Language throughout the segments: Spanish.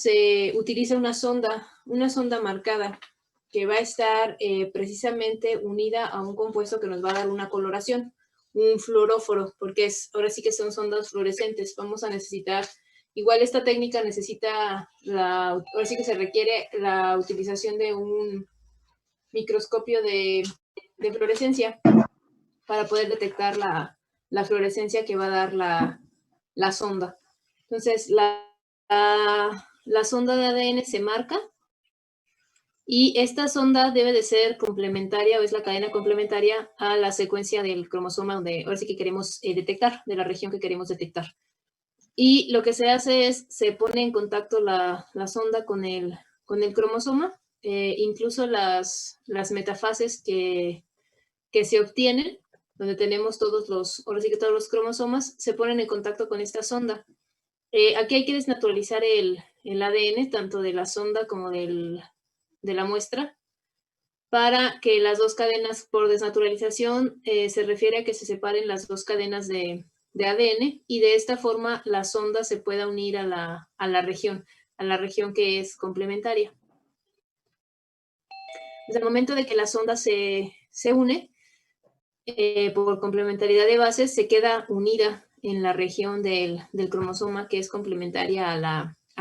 se utiliza una sonda marcada que va a estar precisamente unida a un compuesto que nos va a dar una coloración, un fluoróforo, porque ahora sí que son sondas fluorescentes. Vamos a necesitar, igual esta técnica necesita, ahora sí que se requiere la utilización de un microscopio de fluorescencia para poder detectar la fluorescencia que va a dar la sonda. Entonces, la sonda de ADN se marca y esta sonda debe de ser complementaria o es la cadena complementaria a la secuencia del cromosoma donde ahora sí que queremos detectar, de la región que queremos detectar. Y lo que se hace es, se pone en contacto la sonda con el cromosoma, incluso las metafases que se obtienen, donde tenemos ahora sí que todos los cromosomas, se ponen en contacto con esta sonda. Aquí hay que desnaturalizar el ADN, tanto de la sonda como de la muestra, para que las dos cadenas, por desnaturalización, se refiere a que se separen las dos cadenas de ADN y de esta forma la sonda se pueda unir a la región que es complementaria. Desde el momento de que la sonda se une, por complementariedad de bases, se queda unida en la región del cromosoma que es complementaria a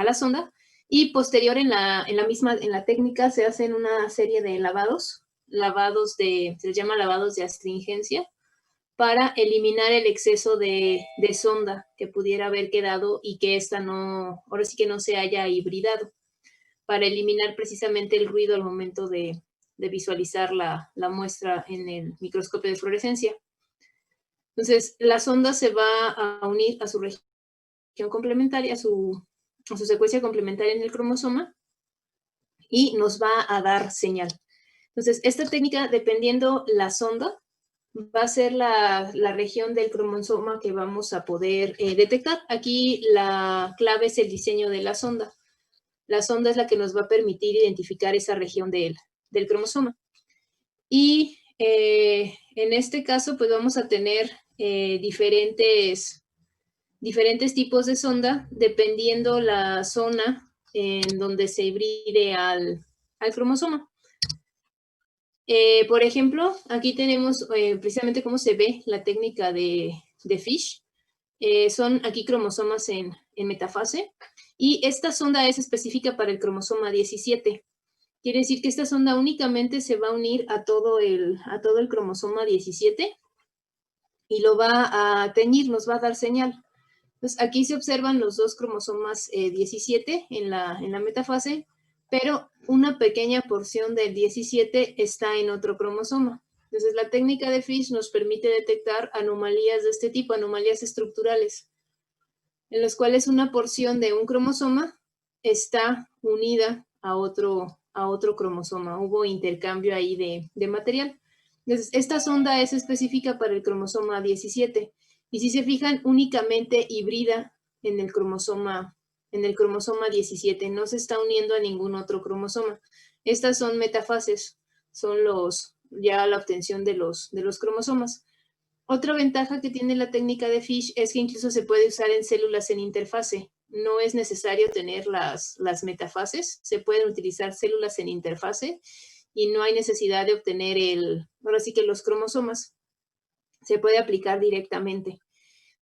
la sonda, y posterior en la técnica se hacen una serie de lavados se les llama lavados de astringencia, para eliminar el exceso de sonda que pudiera haber quedado y que esta ahora sí que no se haya hibridado, para eliminar precisamente el ruido al momento de visualizar la muestra en el microscopio de fluorescencia. Entonces, la sonda se va a unir a su región complementaria, a su secuencia complementaria en el cromosoma, y nos va a dar señal. Entonces, esta técnica, dependiendo la sonda, va a ser la región del cromosoma que vamos a poder detectar. Aquí la clave es el diseño de la sonda. La sonda es la que nos va a permitir identificar esa región del cromosoma. Y en este caso, pues vamos a tener diferentes tipos de sonda, dependiendo la zona en donde se hibride al cromosoma. Por ejemplo, aquí tenemos precisamente cómo se ve la técnica de FISH. Son aquí cromosomas en metafase, y esta sonda es específica para el cromosoma 17. Quiere decir que esta sonda únicamente se va a unir a todo el cromosoma 17 y lo va a teñir, nos va a dar señal. Entonces, aquí se observan los dos cromosomas 17 en la metafase, pero una pequeña porción del 17 está en otro cromosoma. Entonces, la técnica de FISH nos permite detectar anomalías de este tipo, anomalías estructurales, en las cuales una porción de un cromosoma está unida a otro cromosoma. Hubo intercambio ahí de material. Entonces, esta sonda es específica para el cromosoma 17. Y si se fijan, únicamente hibrida en el cromosoma 17. No se está uniendo a ningún otro cromosoma. Estas son metafases, son ya la obtención de los cromosomas. Otra ventaja que tiene la técnica de FISH es que incluso se puede usar en células en interfase. No es necesario tener las metafases, se pueden utilizar células en interfase y no hay necesidad de obtener ahora sí que los cromosomas. Se puede aplicar directamente.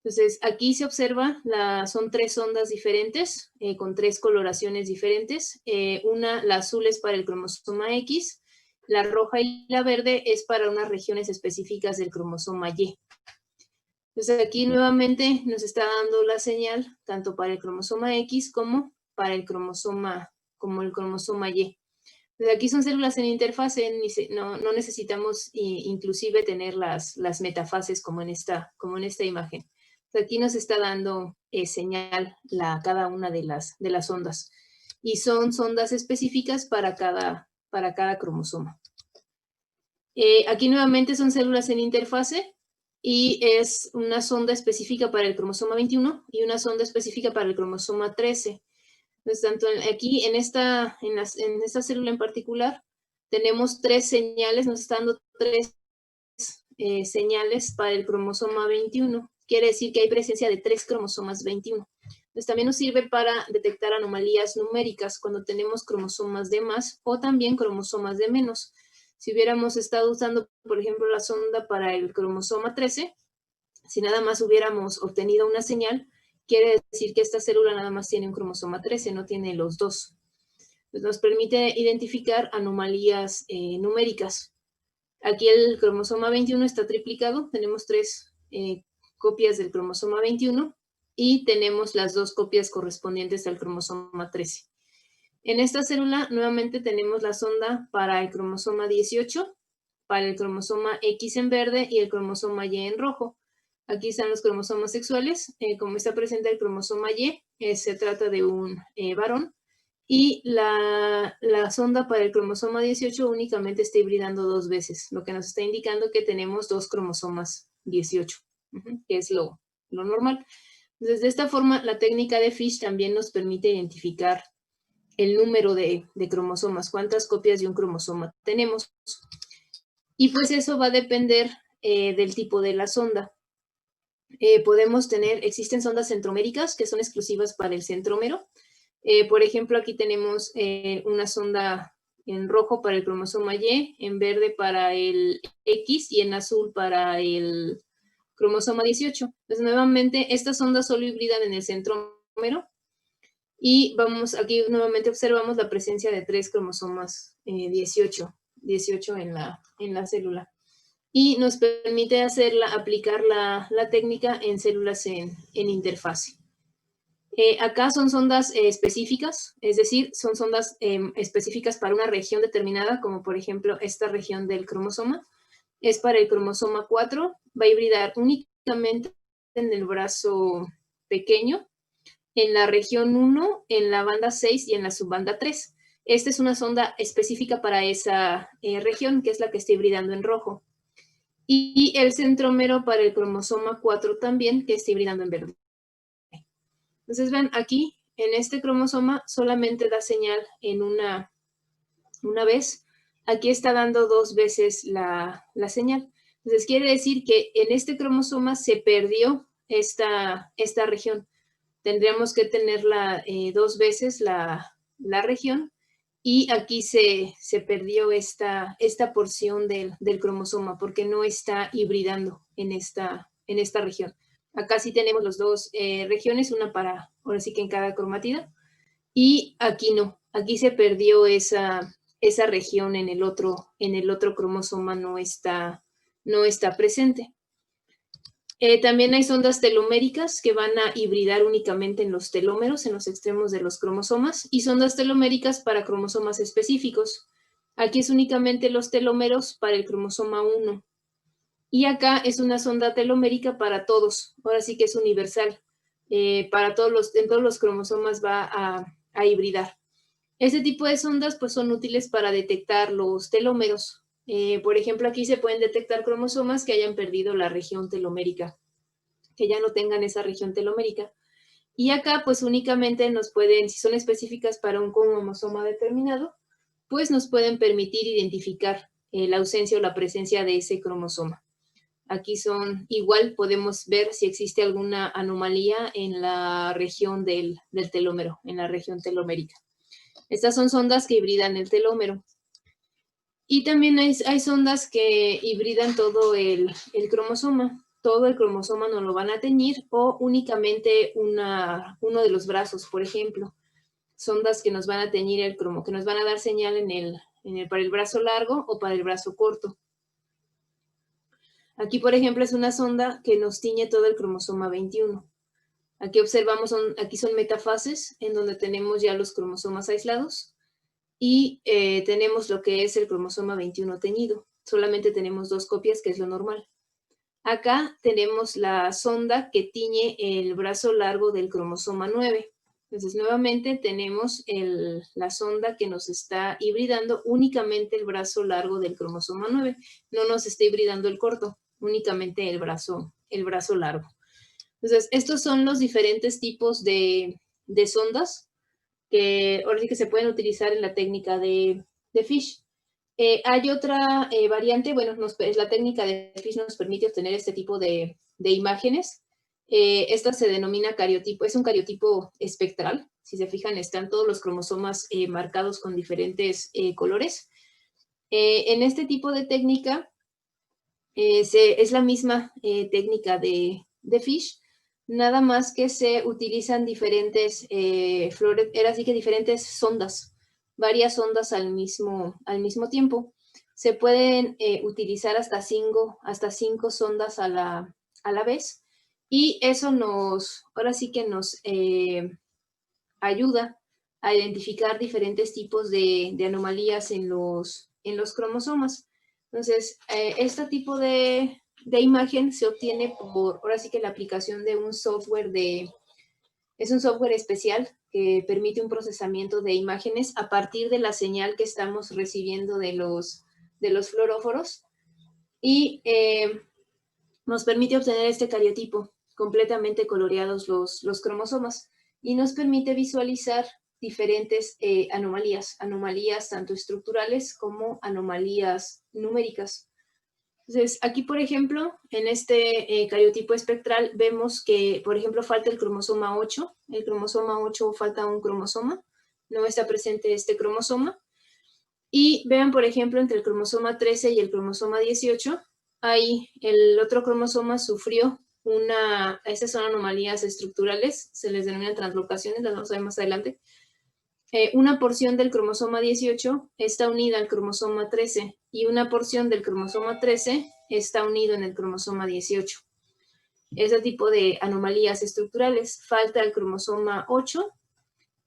Entonces, aquí se observa, son 3 sondas diferentes, con 3 coloraciones diferentes. La azul es para el cromosoma X, la roja y la verde es para unas regiones específicas del cromosoma Y. Entonces, aquí nuevamente nos está dando la señal tanto para el cromosoma X como para el cromosoma Y. Entonces, aquí son células en interfase, no necesitamos inclusive tener las metafases como en esta imagen. Entonces, aquí nos está dando señal cada una de las sondas. Y son sondas específicas para cada cromosoma. Aquí nuevamente son células en interfase y es una sonda específica para el cromosoma 21 y una sonda específica para el cromosoma 13. Entonces, tanto aquí en esta célula en particular, tenemos 3 señales, nos está dando 3 señales para el cromosoma 21. Quiere decir que hay presencia de 3 cromosomas 21. Pues también nos sirve para detectar anomalías numéricas cuando tenemos cromosomas de más o también cromosomas de menos. Si hubiéramos estado usando, por ejemplo, la sonda para el cromosoma 13, si nada más hubiéramos obtenido una señal, quiere decir que esta célula nada más tiene un cromosoma 13, no tiene los dos. Pues nos permite identificar anomalías numéricas. Aquí el cromosoma 21 está triplicado, tenemos 3 copias del cromosoma 21 y tenemos las 2 copias correspondientes al cromosoma 13. En esta célula nuevamente tenemos la sonda para el cromosoma 18, para el cromosoma X en verde y el cromosoma Y en rojo. Aquí están los cromosomas sexuales. Como está presente el cromosoma Y, se trata de un varón. Y la sonda para el cromosoma 18 únicamente está hibridando 2 veces, lo que nos está indicando que tenemos 2 cromosomas 18, que es lo normal. Entonces, de esta forma, la técnica de Fish también nos permite identificar el número de cromosomas, cuántas copias de un cromosoma tenemos. Y pues eso va a depender del tipo de la sonda. Existen sondas centroméricas que son exclusivas para el centrómero. Por ejemplo, aquí tenemos una sonda en rojo para el cromosoma Y, en verde para el X y en azul para el cromosoma 18. Entonces, nuevamente, estas sondas solo hibridan en el centrómero. Y aquí nuevamente observamos la presencia de 3 cromosomas 18 en la célula. Y nos permite aplicar la técnica en células en interfase. Acá son sondas específicas, es decir, son sondas específicas para una región determinada, como por ejemplo esta región del cromosoma. Es para el cromosoma 4, va a hibridar únicamente en el brazo pequeño, en la región 1, en la banda 6 y en la subbanda 3. Esta es una sonda específica para esa región, que es la que está hibridando en rojo. Y el centrómero para el cromosoma 4 también, que está hibridando en verde. Entonces, ven, aquí, en este cromosoma, solamente da señal en una vez. Aquí está dando 2 veces la señal. Entonces, quiere decir que en este cromosoma se perdió esta región. Tendríamos que tenerla 2 veces la región y aquí se perdió esta porción del cromosoma porque no está hibridando en esta región. Acá sí tenemos las 2 regiones, una para, ahora sí que en cada cromatida, y aquí no, aquí se perdió esa región en el otro cromosoma, no está presente. También hay sondas teloméricas que van a hibridar únicamente en los telómeros, en los extremos de los cromosomas, y sondas teloméricas para cromosomas específicos. Aquí es únicamente los telómeros para el cromosoma 1. Y acá es una sonda telomérica para todos, ahora sí que es universal. En todos los cromosomas va a hibridar. Este tipo de sondas pues son útiles para detectar los telómeros. Por ejemplo, aquí se pueden detectar cromosomas que hayan perdido la región telomérica, que ya no tengan esa región telomérica. Y acá pues únicamente si son específicas para un cromosoma determinado, pues nos pueden permitir identificar la ausencia o la presencia de ese cromosoma. Aquí igual podemos ver si existe alguna anomalía en la región del telómero, en la región telomérica. Estas son sondas que hibridan el telómero. Y también hay sondas que hibridan todo el cromosoma. Todo el cromosoma no lo van a teñir o únicamente uno de los brazos, por ejemplo. Sondas que nos van a teñir el cromo, que nos van a dar señal para el brazo largo o para el brazo corto. Aquí, por ejemplo, es una sonda que nos tiñe todo el cromosoma 21. Aquí observamos, aquí son metafases en donde tenemos ya los cromosomas aislados y tenemos lo que es el cromosoma 21 teñido. Solamente tenemos 2 copias, que es lo normal. Acá tenemos la sonda que tiñe el brazo largo del cromosoma 9. Entonces, nuevamente tenemos la sonda que nos está hibridando únicamente el brazo largo del cromosoma 9. No nos está hibridando el corto, únicamente el brazo largo. Entonces, estos son los diferentes tipos de sondas que ahora sí que se pueden utilizar en la técnica de Fish. Hay otra variante, bueno, la técnica de Fish nos permite obtener este tipo de imágenes Esta se denomina cariotipo, es un cariotipo espectral. Si se fijan, están todos los cromosomas marcados con diferentes colores. En este tipo de técnica, es la misma técnica de FISH, nada más que se utilizan diferentes era así que diferentes sondas, varias sondas al mismo tiempo. Se pueden utilizar hasta cinco sondas a la vez, y eso ahora sí que nos ayuda a identificar diferentes tipos de anomalías en los cromosomas. Entonces, este tipo de imagen se obtiene ahora sí que la aplicación de un software es un software especial que permite un procesamiento de imágenes a partir de la señal que estamos recibiendo de los fluoróforos, y nos permite obtener este cariotipo completamente coloreados los cromosomas, y nos permite visualizar diferentes anomalías tanto estructurales como anomalías numéricas. Entonces, aquí, por ejemplo, en este cariotipo espectral vemos que, por ejemplo, falta el cromosoma 8. El cromosoma 8 falta un cromosoma, no está presente este cromosoma. Y vean, por ejemplo, entre el cromosoma 13 y el cromosoma 18, ahí el otro cromosoma sufrió estas son anomalías estructurales, se les denominan translocaciones, las vamos a ver más adelante. Una porción del cromosoma 18 está unida al cromosoma 13 y una porción del cromosoma 13 está unido en el cromosoma 18. Ese tipo de anomalías estructurales. Falta el cromosoma 8,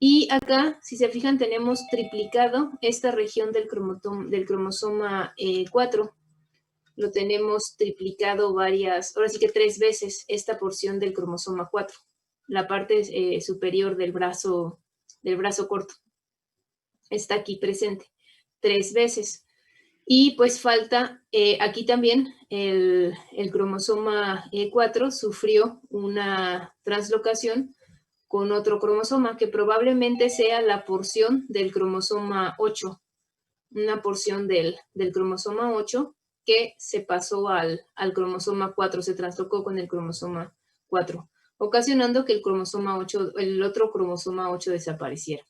y acá, si se fijan, tenemos triplicado esta región del cromosoma 4. Lo tenemos triplicado ahora sí que 3 veces esta porción del cromosoma 4, la parte superior del brazo corto. Está aquí presente 3 veces. Y pues falta, aquí también el cromosoma 4 sufrió una translocación con otro cromosoma, que probablemente sea la porción del cromosoma 8, una porción del cromosoma 8 que se pasó al cromosoma 4, se traslocó con el cromosoma 4, ocasionando que el otro cromosoma 8 desapareciera.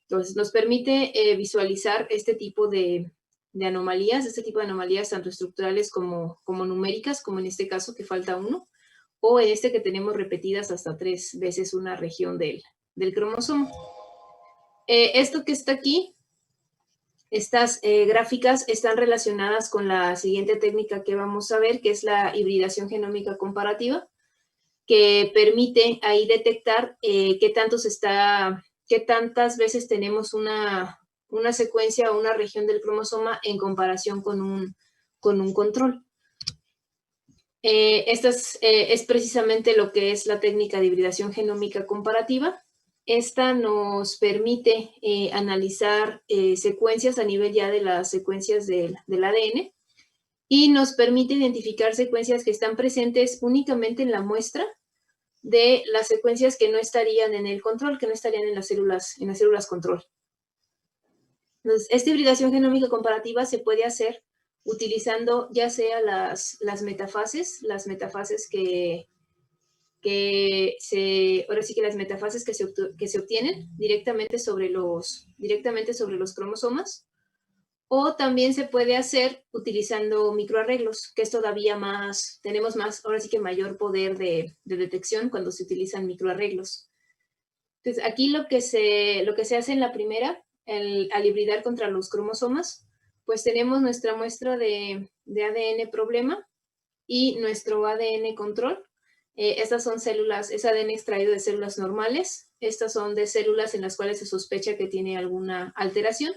Entonces, nos permite visualizar este tipo de anomalías, tanto estructurales como numéricas, como en este caso que falta uno, o en este que tenemos repetidas hasta 3 veces una región del cromosoma. Esto que está aquí, estas gráficas están relacionadas con la siguiente técnica que vamos a ver, que es la hibridación genómica comparativa, que permite ahí detectar qué tantas veces tenemos una secuencia o una región del cromosoma en comparación con un control. Esta es precisamente lo que es la técnica de hibridación genómica comparativa. Esta nos permite analizar secuencias a nivel ya de las secuencias del ADN, y nos permite identificar secuencias que están presentes únicamente en la muestra de las secuencias que no estarían en el control, que no estarían en las células control. Entonces, esta hibridación genómica comparativa se puede hacer utilizando ya sea las metafases que se obtienen directamente sobre los cromosomas, o también se puede hacer utilizando microarreglos, que es todavía tenemos ahora sí que mayor poder de detección cuando se utilizan microarreglos. Entonces, aquí lo que se hace en la primera, al hibridar contra los cromosomas, pues tenemos nuestra muestra de ADN problema y nuestro ADN control. Estas son células, es ADN extraído de células normales. Estas son de células en las cuales se sospecha que tiene alguna alteración.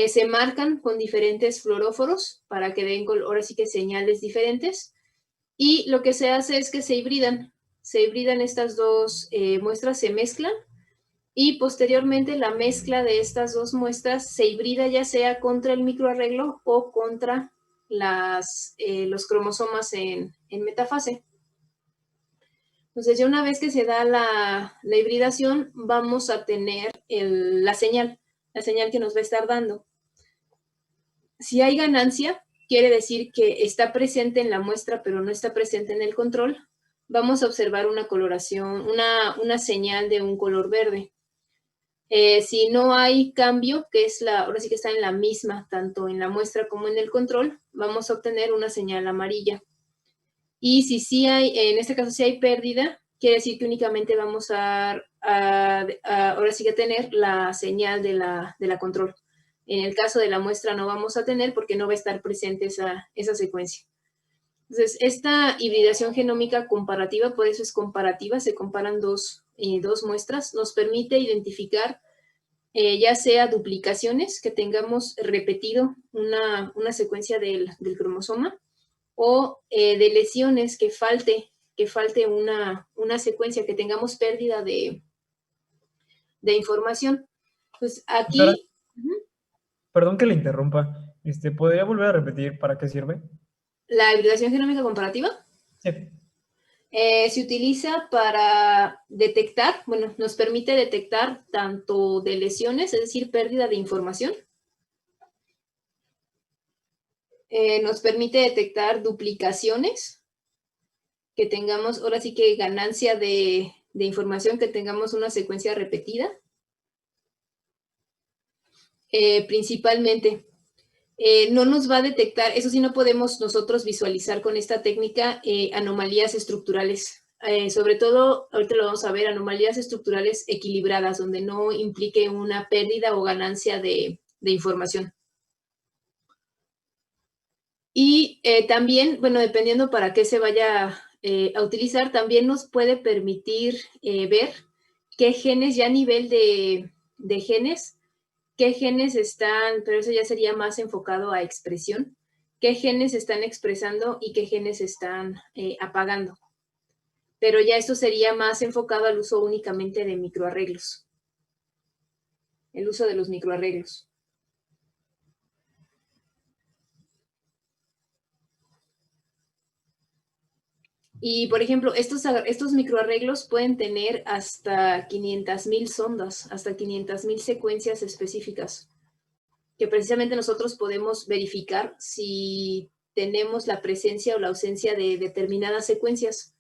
Se marcan con diferentes fluoróforos para que den ahora sí que señales diferentes. Y lo que se hace es que se hibridan estas dos muestras, se mezclan, y posteriormente la mezcla de estas dos muestras se hibrida ya sea contra el microarreglo o contra los cromosomas en metafase. Entonces, ya una vez que se da la hibridación, vamos a tener la señal que nos va a estar dando. Si hay ganancia, quiere decir que está presente en la muestra, pero no está presente en el control. vamos a observar una coloración, una señal de un color verde. Si no hay cambio, que es ahora sí que está en la misma, tanto en la muestra como en el control, vamos a obtener una señal amarilla. Y si sí hay, en este caso sí hay pérdida, quiere decir que únicamente vamos ahora sí que tener la señal de la control. En el caso de la muestra no vamos a tener porque no va a estar presente esa secuencia. Entonces, esta hibridación genómica comparativa, por eso es comparativa, se comparan dos muestras, nos permite identificar ya sea duplicaciones, que tengamos repetido una secuencia del cromosoma, o de lesiones, que falte una secuencia, que tengamos pérdida de información. Pues Doctora, aquí... perdón que le interrumpa. ¿Podría volver a repetir para qué sirve? La hibridación genómica comparativa Sí. se utiliza para detectar, bueno, nos permite detectar tanto de lesiones, es decir, pérdida de información. Nos permite detectar duplicaciones, que tengamos, ahora sí que ganancia de información, que tengamos una secuencia repetida. Principalmente. No nos va a detectar, eso sí no podemos nosotros visualizar con esta técnica anomalías estructurales. Sobre todo, ahorita lo vamos a ver, anomalías estructurales equilibradas, donde no implique una pérdida o ganancia de información. Y también, bueno, dependiendo para qué se vaya a utilizar, también nos puede permitir ver qué genes, ya a nivel de genes, qué genes están, pero eso ya sería más enfocado a expresión, qué genes están expresando y qué genes están apagando. Pero ya esto sería más enfocado al uso únicamente de microarreglos, el uso de los microarreglos. Y, por ejemplo, estos microarreglos pueden tener hasta 500,000 sondas, hasta 500,000 secuencias específicas, que precisamente nosotros podemos verificar si tenemos la presencia o la ausencia de determinadas secuencias.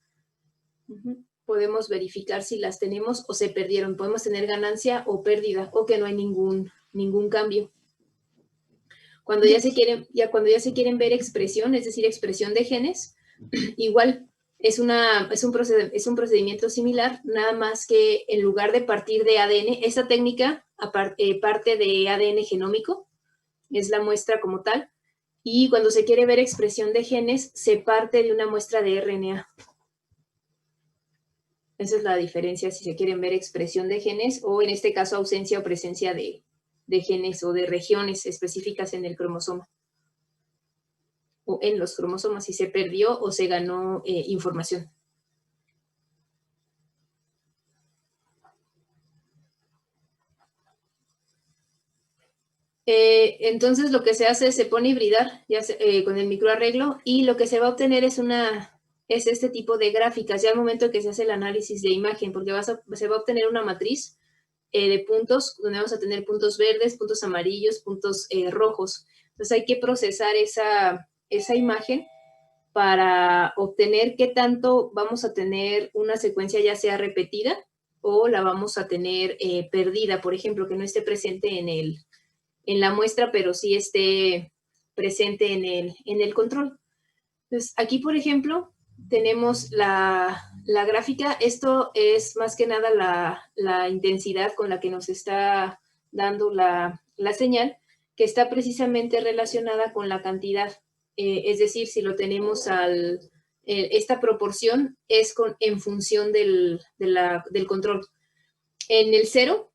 Podemos verificar si las tenemos o se perdieron. Podemos tener ganancia o pérdida, o que no hay ningún cambio. Cuando ya se quieren ver expresión, es decir, expresión de genes, igual es un procedimiento similar, nada más que en lugar de partir de ADN, esta técnica parte de ADN genómico, es la muestra como tal, y cuando se quiere ver expresión de genes, se parte de una muestra de RNA. Esa es la diferencia si se quieren ver expresión de genes, o en este caso ausencia o presencia de genes o de regiones específicas en el cromosoma, o en los cromosomas, si se perdió o se ganó información. Entonces lo que se hace es se pone a hibridar con el microarreglo, y lo que se va a obtener es este tipo de gráficas ya al momento que se hace el análisis de imagen, porque se va a obtener una matriz de puntos, donde vamos a tener puntos verdes, puntos amarillos, puntos rojos. Entonces hay que procesar esa imagen para obtener qué tanto vamos a tener una secuencia ya sea repetida o la vamos a tener perdida, por ejemplo, que no esté presente en la muestra, pero sí esté presente en el control. Entonces, aquí, por ejemplo, tenemos la gráfica. Esto es más que nada la intensidad con la que nos está dando la señal, que está precisamente relacionada con la cantidad. Es decir, si lo tenemos esta proporción es en función del control. En el 0,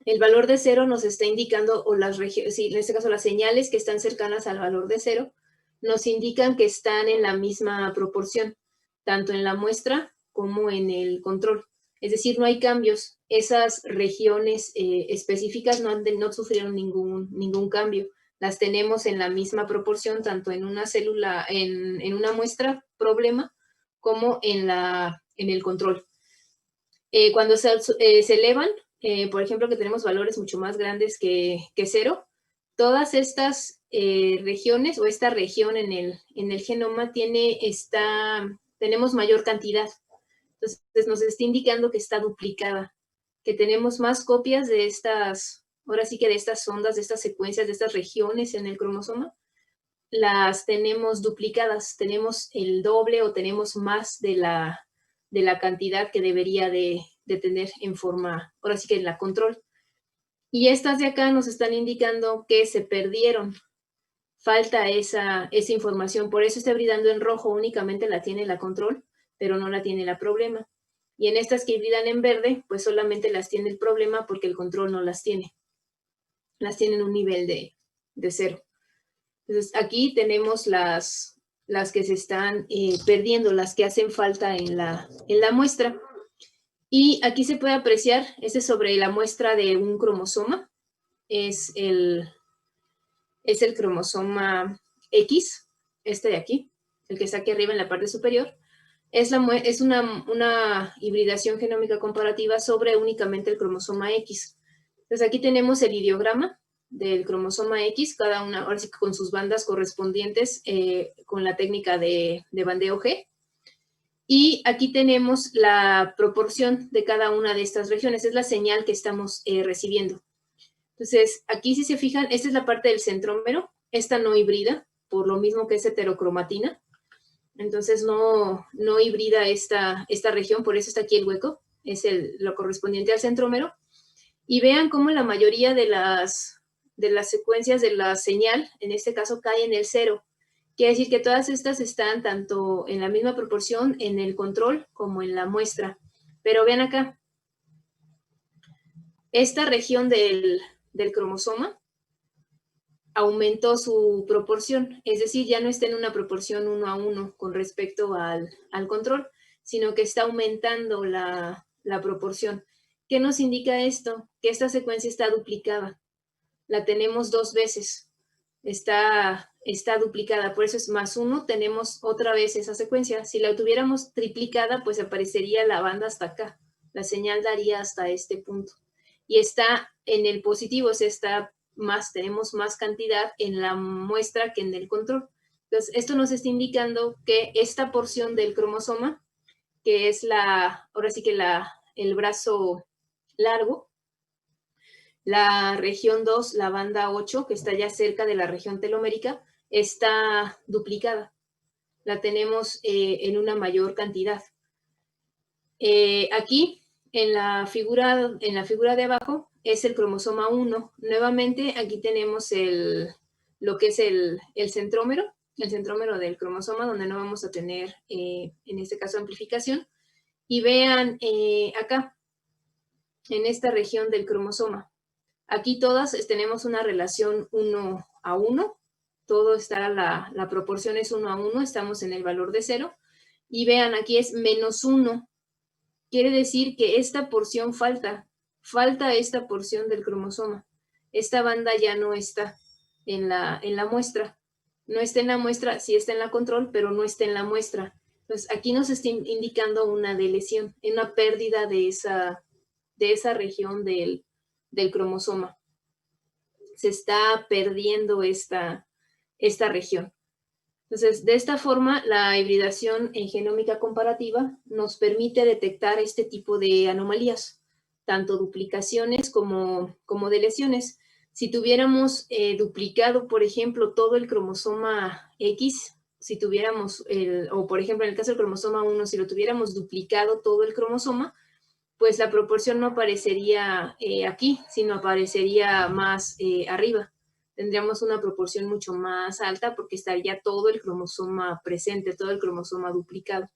el valor de 0 nos está indicando, o en este caso las señales que están cercanas al valor de 0, nos indican que están en la misma proporción, tanto en la muestra como en el control. Es decir, no hay cambios. Esas regiones específicas no sufrieron ningún cambio. Las tenemos en la misma proporción, tanto en una célula, en una muestra problema, como en el control. Cuando se elevan, por ejemplo, que tenemos valores mucho más grandes que 0, todas estas regiones o esta región en el genoma tiene tenemos mayor cantidad. Entonces nos está indicando que está duplicada, que tenemos más copias de estas, ahora sí que de estas ondas, de estas secuencias, de estas regiones en el cromosoma, las tenemos duplicadas, tenemos el doble o tenemos más de la cantidad que debería de tener en forma, ahora sí que en la control. Y estas de acá nos están indicando que se perdieron. Falta esa información, por eso está brillando en rojo, únicamente la tiene la control, pero no la tiene la problema. Y en estas que brillan en verde, pues solamente las tiene el problema porque el control no las tiene. Las tiene en un nivel de 0. Entonces, aquí tenemos las que se están perdiendo, las que hacen falta en la muestra. Y aquí se puede apreciar, este es sobre la muestra de un cromosoma, es el cromosoma X, este de aquí, el que está aquí arriba en la parte superior. Es una hibridación genómica comparativa sobre únicamente el cromosoma X. Entonces aquí tenemos el ideograma del cromosoma X, cada una, ahora sí que con sus bandas correspondientes con la técnica de bandeo G. Y aquí tenemos la proporción de cada una de estas regiones, es la señal que estamos recibiendo. Entonces, aquí si se fijan, esta es la parte del centrómero, esta no hibrida, por lo mismo que es heterocromatina. Entonces no hibrida esta región, por eso está aquí el hueco, es lo correspondiente al centrómero. Y vean cómo la mayoría de las secuencias de la señal, en este caso, cae en el 0. Quiere decir que todas estas están tanto en la misma proporción en el control como en la muestra. Pero vean acá, esta región del cromosoma aumentó su proporción, es decir, ya no está en una proporción 1:1 con respecto al control, sino que está aumentando la proporción. ¿Qué nos indica esto? Que esta secuencia está duplicada. La tenemos 2 veces. Está duplicada, por eso es +1, tenemos otra vez esa secuencia. Si la tuviéramos triplicada, pues aparecería la banda hasta acá. La señal daría hasta este punto. Y está en el positivo, o sea, tenemos más cantidad en la muestra que en el control. Entonces, esto nos está indicando que esta porción del cromosoma, que es ahora sí que el brazo largo, la región 2, la banda 8, que está ya cerca de la región telomérica, está duplicada. La tenemos en una mayor cantidad. Aquí, en la figura de abajo, es el cromosoma 1. Nuevamente, aquí tenemos lo que es el centrómero del cromosoma, donde no vamos a tener, en este caso, amplificación. Y vean acá, en esta región del cromosoma. Aquí todas tenemos una relación 1:1. Todo está, la proporción es 1:1, estamos en el valor de 0. Y vean, aquí es -1. Quiere decir que esta porción falta esta porción del cromosoma. Esta banda ya no está en la muestra. No está en la muestra, sí está en la control, pero no está en la muestra. Entonces, aquí nos está indicando una delesión, una pérdida de esa región del cromosoma. Se está perdiendo esta región. Entonces, de esta forma, la hibridación en genómica comparativa nos permite detectar este tipo de anomalías, tanto duplicaciones como deleciones. Si tuviéramos duplicado, por ejemplo, todo el cromosoma X, si tuviéramos, o por ejemplo, en el caso del cromosoma 1, si lo tuviéramos duplicado todo el cromosoma, pues la proporción no aparecería aquí, sino aparecería más arriba. Tendríamos una proporción mucho más alta porque estaría todo el cromosoma presente, todo el cromosoma duplicado.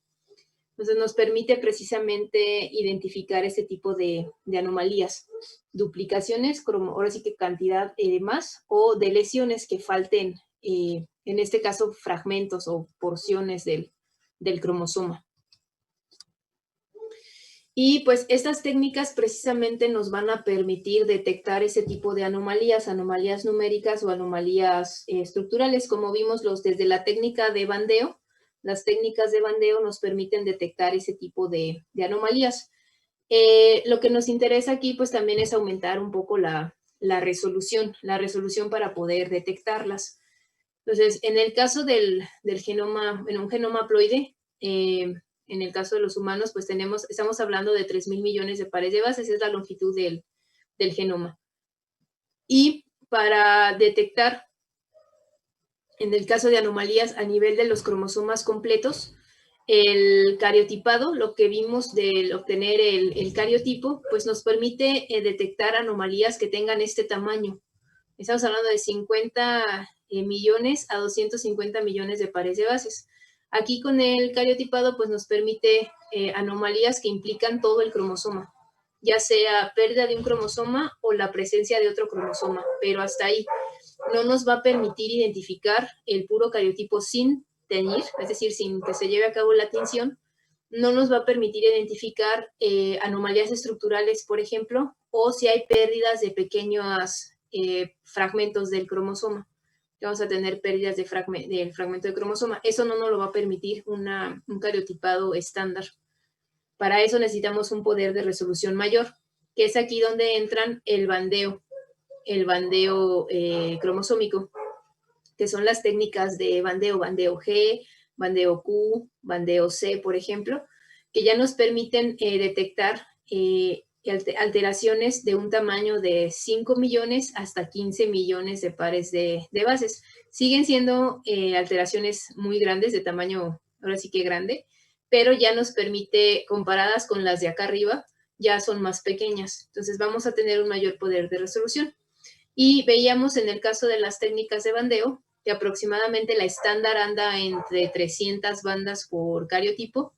Entonces nos permite precisamente identificar este tipo de anomalías. Duplicaciones, ahora sí que cantidad más, o de lesiones que falten, en este caso, fragmentos o porciones del cromosoma. Y pues estas técnicas precisamente nos van a permitir detectar ese tipo de anomalías numéricas o anomalías estructurales, como vimos desde la técnica de bandeo. Las técnicas de bandeo nos permiten detectar ese tipo de anomalías. Lo que nos interesa aquí pues también es aumentar un poco la resolución para poder detectarlas. Entonces, en el caso del genoma, en un genoma haploide, en el caso de los humanos, pues estamos hablando de 3.000 millones de pares de bases, es la longitud del genoma. Y para detectar, en el caso de anomalías a nivel de los cromosomas completos, el cariotipado, lo que vimos del obtener el cariotipo, pues nos permite detectar anomalías que tengan este tamaño. Estamos hablando de 50 millones a 250 millones de pares de bases. Aquí con el cariotipado, pues nos permite anomalías que implican todo el cromosoma, ya sea pérdida de un cromosoma o la presencia de otro cromosoma, pero hasta ahí no nos va a permitir identificar el puro cariotipo sin teñir, es decir, sin que se lleve a cabo la tinción, no nos va a permitir identificar anomalías estructurales, por ejemplo, o si hay pérdidas de pequeños fragmentos del cromosoma. Vamos a tener pérdidas del fragmento de cromosoma. Eso no nos lo va a permitir un cariotipado estándar. Para eso necesitamos un poder de resolución mayor, que es aquí donde entran el bandeo cromosómico, que son las técnicas de bandeo G, bandeo Q, bandeo C, por ejemplo, que ya nos permiten detectar alteraciones de un tamaño de 5 millones hasta 15 millones de pares de bases. Siguen siendo alteraciones muy grandes, de tamaño, ahora sí que grande, pero ya nos permite, comparadas con las de acá arriba, ya son más pequeñas. Entonces vamos a tener un mayor poder de resolución. Y veíamos en el caso de las técnicas de bandeo que aproximadamente la estándar anda entre 300 bandas por cariotipo,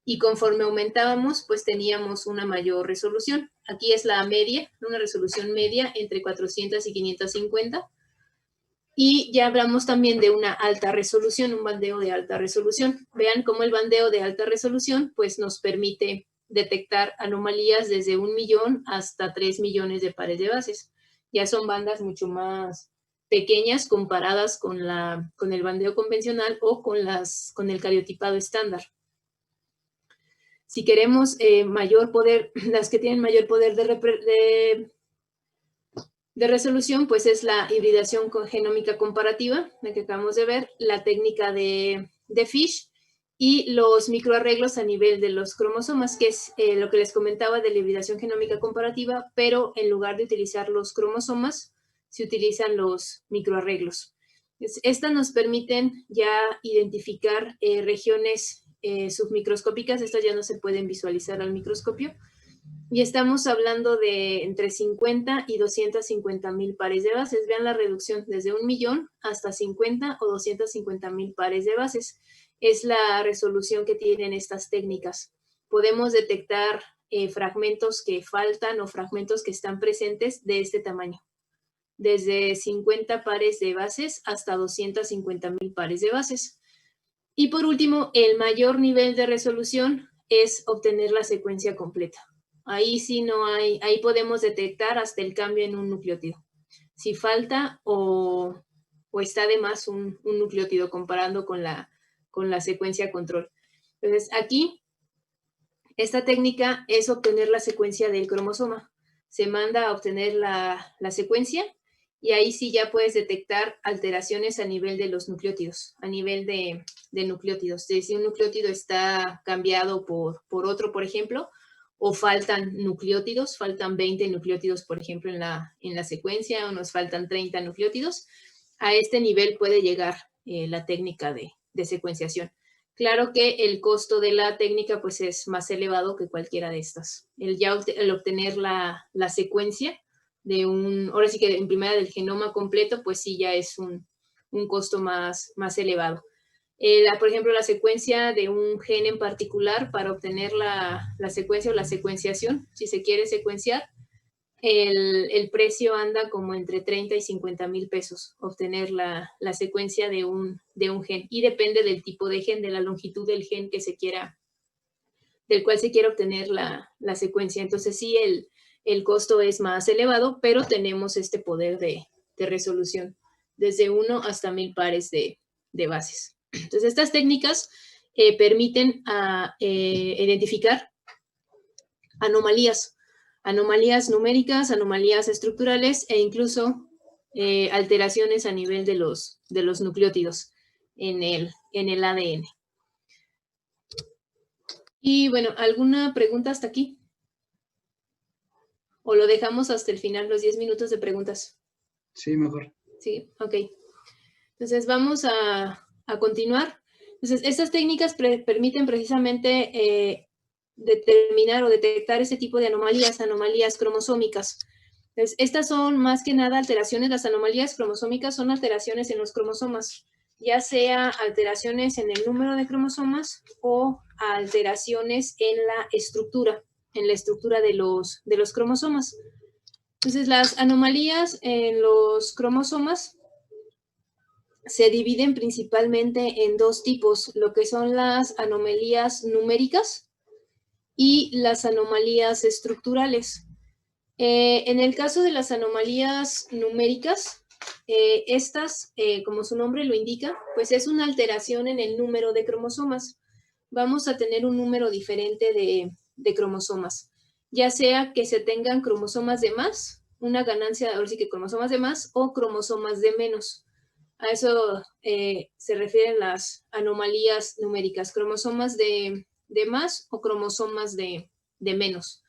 y conforme aumentábamos, pues teníamos una mayor resolución. Aquí es la media, una resolución media entre 400 y 550. Y ya hablamos también de una alta resolución, un bandeo de alta resolución. Vean cómo el bandeo de alta resolución pues nos permite detectar anomalías desde 1 millón hasta 3 millones de pares de bases. Ya son bandas mucho más pequeñas comparadas con el bandeo convencional o con el cariotipado estándar. Si queremos mayor poder, las que tienen mayor poder de resolución, pues es la hibridación genómica comparativa, la que acabamos de ver, la técnica de FISH y los microarreglos a nivel de los cromosomas, que es lo que les comentaba de la hibridación genómica comparativa, pero en lugar de utilizar los cromosomas, se utilizan los microarreglos. Estas nos permiten ya identificar regiones submicroscópicas, estas ya no se pueden visualizar al microscopio, y estamos hablando de entre 50 y 250 mil pares de bases. Vean la reducción desde 1 millón hasta 50 o 250 mil pares de bases. Es la resolución que tienen estas técnicas. Podemos detectar fragmentos que faltan o fragmentos que están presentes de este tamaño, desde 50 pares de bases hasta 250 mil pares de bases. Y por último, el mayor nivel de resolución es obtener la secuencia completa. Ahí sí no hay, ahí podemos detectar hasta el cambio en un nucleótido. Si falta o está de más un nucleótido comparando con la secuencia control. Entonces aquí, esta técnica es obtener la secuencia del cromosoma. Se manda a obtener la secuencia y ahí sí ya puedes detectar alteraciones a nivel de los nucleótidos, a nivel de nucleótidos. Si un nucleótido está cambiado por otro, por ejemplo, o faltan nucleótidos, faltan 20 nucleótidos, por ejemplo, en la secuencia, o nos faltan 30 nucleótidos, a este nivel puede llegar la técnica de secuenciación. Claro que el costo de la técnica pues es más elevado que cualquiera de estas. El obtener la secuencia de ahora sí que en primera del genoma completo, pues sí ya es un costo más elevado. Por ejemplo, la secuencia de un gen en particular, para obtener la secuencia o la secuenciación, si se quiere secuenciar, el precio anda como entre 30 y 50 mil pesos, obtener la secuencia de un gen. Y depende del tipo de gen, de la longitud del gen del cual se quiera obtener la secuencia. Entonces sí, el costo es más elevado, pero tenemos este poder de resolución, desde 1 hasta 1000 pares de bases. Entonces estas técnicas permiten identificar anomalías numéricas, anomalías estructurales e incluso alteraciones a nivel de los nucleótidos en el ADN. Y bueno, ¿alguna pregunta hasta aquí? ¿O lo dejamos hasta el final, los 10 minutos de preguntas? Sí, mejor. Sí, ok. Entonces vamos a continuar. Entonces, estas técnicas permiten precisamente determinar o detectar ese tipo de anomalías cromosómicas. Entonces, estas son más que nada alteraciones, las anomalías cromosómicas son alteraciones en los cromosomas, ya sea alteraciones en el número de cromosomas o alteraciones en la estructura de los cromosomas. Entonces, las anomalías en los cromosomas se dividen principalmente en dos tipos, lo que son las anomalías numéricas y las anomalías estructurales. En el caso de las anomalías numéricas, estas, como su nombre lo indica, pues es una alteración en el número de cromosomas. Vamos a tener un número diferente de cromosomas, ya sea que se tengan cromosomas de más, una ganancia, ahora sí que cromosomas de más o cromosomas de menos. A eso se refieren las anomalías numéricas, cromosomas de más o cromosomas de menos.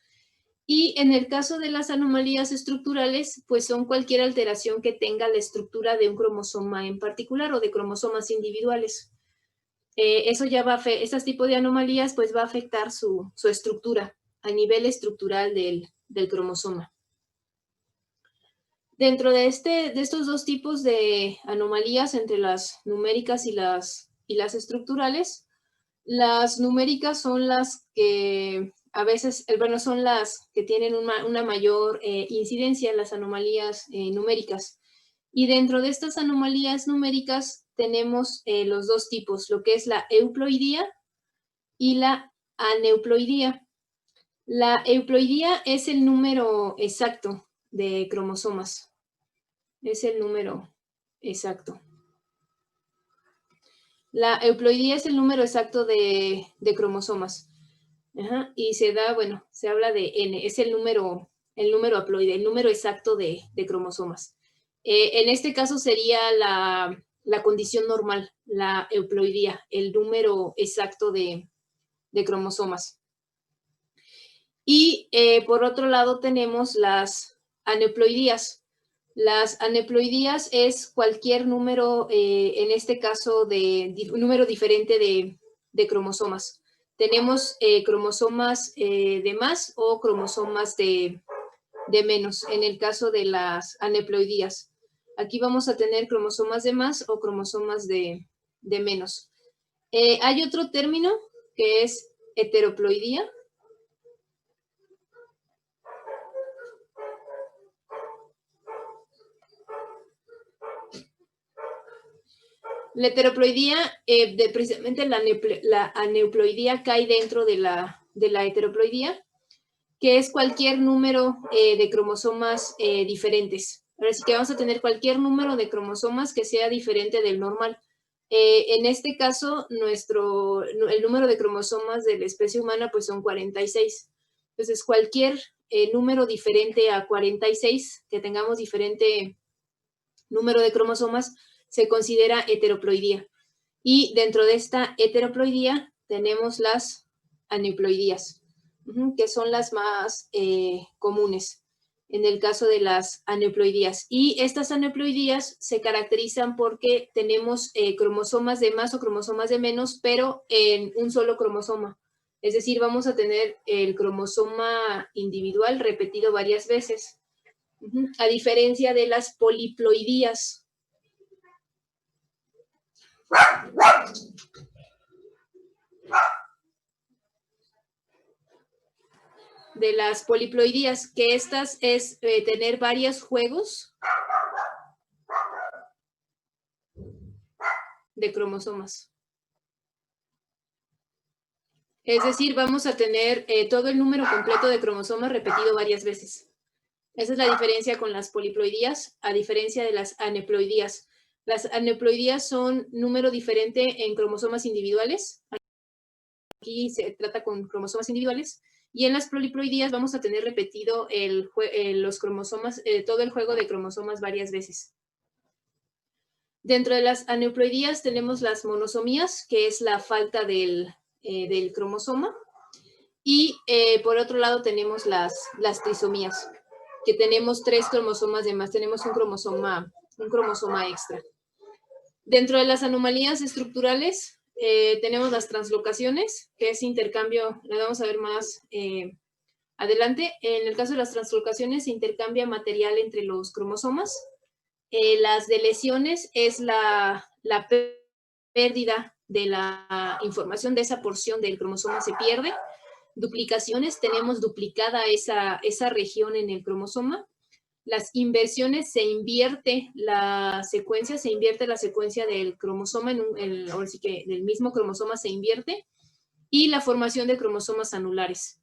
Y en el caso de las anomalías estructurales, pues son cualquier alteración que tenga la estructura de un cromosoma en particular o de cromosomas individuales. Eso ya va a este tipo de anomalías pues va a afectar su estructura a nivel estructural del cromosoma. Dentro de estos dos tipos de anomalías entre las numéricas y las estructurales, las numéricas son las que a veces, bueno, son las que tienen una mayor incidencia en las anomalías numéricas. Y dentro de estas anomalías numéricas tenemos los dos tipos, lo que es la euploidía y la aneuploidía. La euploidía es el número exacto de cromosomas. Es el número exacto. La euploidía es el número exacto de cromosomas. Ajá, y se da, bueno, se habla de N, es el número haploide, el número exacto de cromosomas. En este caso sería la condición normal, la euploidía, el número exacto de cromosomas. Y por otro lado tenemos las aneuploidías. Las aneuploidías es cualquier número, en este caso, un número diferente de cromosomas. Tenemos cromosomas de más o cromosomas de menos, en el caso de las aneuploidías. Aquí vamos a tener cromosomas de más o cromosomas de menos. Hay otro término que es heteroploidía. La heteroploidía, precisamente la aneuploidía cae dentro de la heteroploidía, que es cualquier número de cromosomas diferentes. Ahora sí que vamos a tener cualquier número de cromosomas que sea diferente del normal. En este caso, el número de cromosomas de la especie humana pues son 46. Entonces, cualquier número diferente a 46, que tengamos diferente número de cromosomas, se considera heteroploidía. Y dentro de esta heteroploidía tenemos las aneuploidías, que son las más comunes en el caso de las aneuploidías. Y estas aneuploidías se caracterizan porque tenemos cromosomas de más o cromosomas de menos, pero en un solo cromosoma. Es decir, vamos a tener el cromosoma individual repetido varias veces, a diferencia de las poliploidías. De las poliploidías, que estas es tener varios juegos de cromosomas. Es decir, vamos a tener todo el número completo de cromosomas repetido varias veces. Esa es la diferencia con las poliploidías, a diferencia de las aneuploidías. Las aneuploidías son número diferente en cromosomas individuales. Aquí se trata con cromosomas individuales. Y en las poliploidías vamos a tener repetido los cromosomas, todo el juego de cromosomas varias veces. Dentro de las aneuploidías tenemos las monosomías, que es la falta del cromosoma. Y por otro lado tenemos las trisomías, que tenemos 3 cromosomas de más, tenemos un cromosoma extra. Dentro de las anomalías estructurales tenemos las translocaciones, que es intercambio, lo vamos a ver más adelante. En el caso de las translocaciones se intercambia material entre los cromosomas. Las deleciones es la pérdida de la información de esa porción del cromosoma, se pierde. Duplicaciones, tenemos duplicada esa región en el cromosoma. Las inversiones, se invierte la secuencia del cromosoma, ahora sí que del mismo cromosoma se invierte. Y la formación de cromosomas anulares,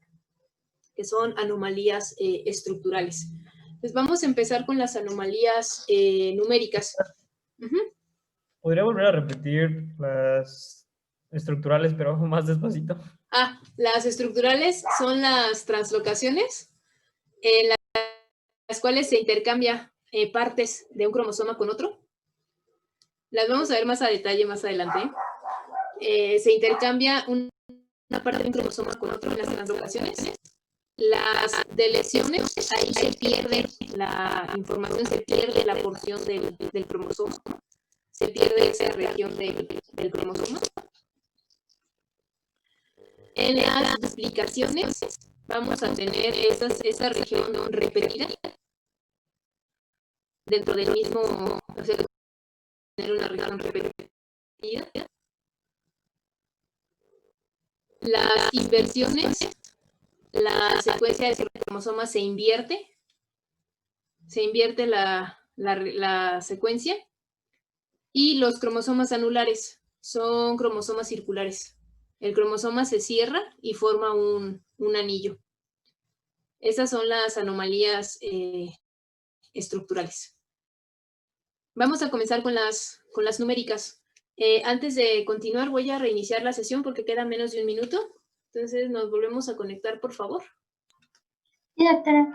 que son anomalías estructurales. Pues vamos a empezar con las anomalías numéricas. ¿Podría volver a repetir las estructurales, pero más despacito? Las estructurales son las translocaciones, en las cuales se intercambia partes de un cromosoma con otro. Las vamos a ver más a detalle más adelante. Se intercambia una parte de un cromosoma con otro en las translocaciones. Las deleciones, ahí se pierde la información, se pierde la porción del cromosoma, se pierde esa región del cromosoma. En las duplicaciones vamos a tener esa región repetida dentro del mismo, o sea, tener una región repetida. Las inversiones, la secuencia de cromosomas se invierte la secuencia. Y los cromosomas anulares son cromosomas circulares. El cromosoma se cierra y forma un anillo. Esas son las anomalías estructurales. Vamos a comenzar con las numéricas. Antes de continuar, voy a reiniciar la sesión porque queda menos de 1 minuto. Entonces, nos volvemos a conectar, por favor. Sí, doctora.